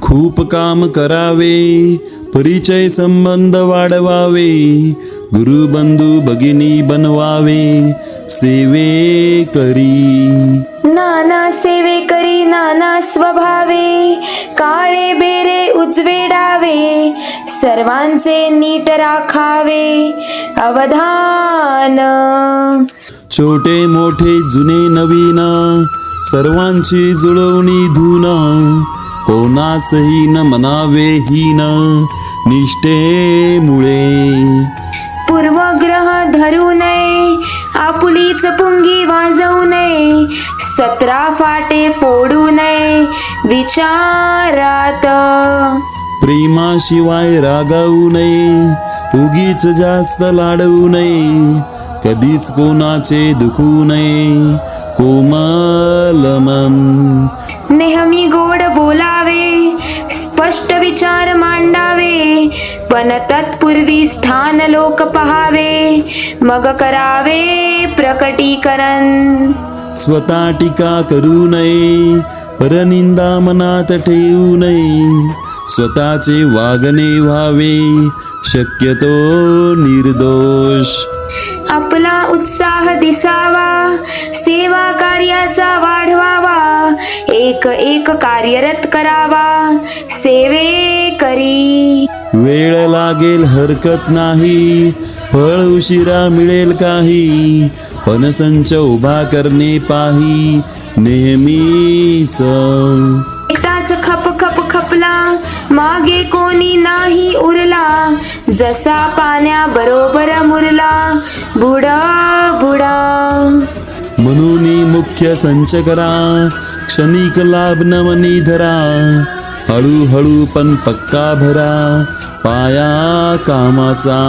खूप काम करावे, परिचय संबंध वाढवावे, गुरुबंधू भगिनी बनवावे, सेवे करी. नाना सेवे करी नाना स्वभावे, काळे बेरे उजवे डावे, सर्वांचे नीट राखावे अवधान. छोटे मोठे जुने नवीन, सर्वांची जुळवणी धून, कोणासही न मनावे हीन, निष्ठेमुळे. पूर्वग्रह धरू नये, आपुलीच पुंगी वाजवू नये, 17 फाटे फोडू नये विचारात. प्रेमाशिवाय रागावू नये, उगीच जास्त लाडवू नये, कधीच कोणाचे दुखू नये, कोमल मन. नेहमी गोड बोलावे, स्पष्ट विचार मांडावे, पण तत्पूर्वी स्थान लोक पहावे, मग करावे प्रकटीकरण. स्वतः टीका करू नये, परनिंदा मनात ठेवू नये, स्वतःचे वागणे व्हावे शक्यतो निर्दोष. आपला उत्साह दिसावा, सेवा कार्याचा वाढवावा, एक एक कार्यरत करावा सेवे करी. वेळ लागेल हरकत नाही, फळ उशिरा मिळेल काही, पण संच उभा करणे पाही नेहमीच. एकटाच खप खप खपला, मागे कोणी नाही उरला, जसा पाण्या बरोबर मुरला बुडा बुडा. म्हणून मुख्य संच करा, क्षणिक लाभ नवनी धरा, हळूहळू पण पक्का भरा पाया कामाचा.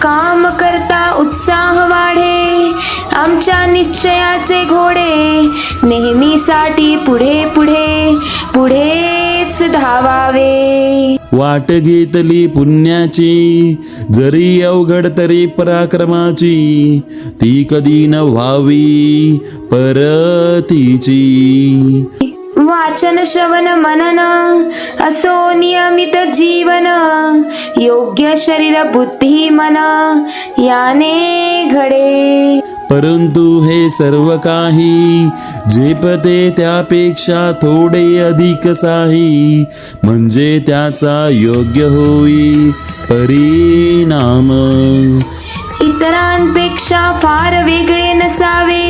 काम करता उत्साह वाढे, आमच्या निश्चयाचे घोडे, नेहमीसाठी पुढे पुढे पुढेच धावावे. वाट घेतली पुण्याची, जरी अवघड तरी पराक्रमाची, ती कधी न व्हावी परतीची. वाचन श्रवण मनन असो नियमित जीवन, योग्य शरीर बुद्धी मन याने घडे. परंतु हे सर्व काही झेपते त्यापेक्षा थोडे अधिक साही, म्हणजे त्याचा योग्य होई परिणाम. इतरांपेक्षा फार वेगळे नसावे,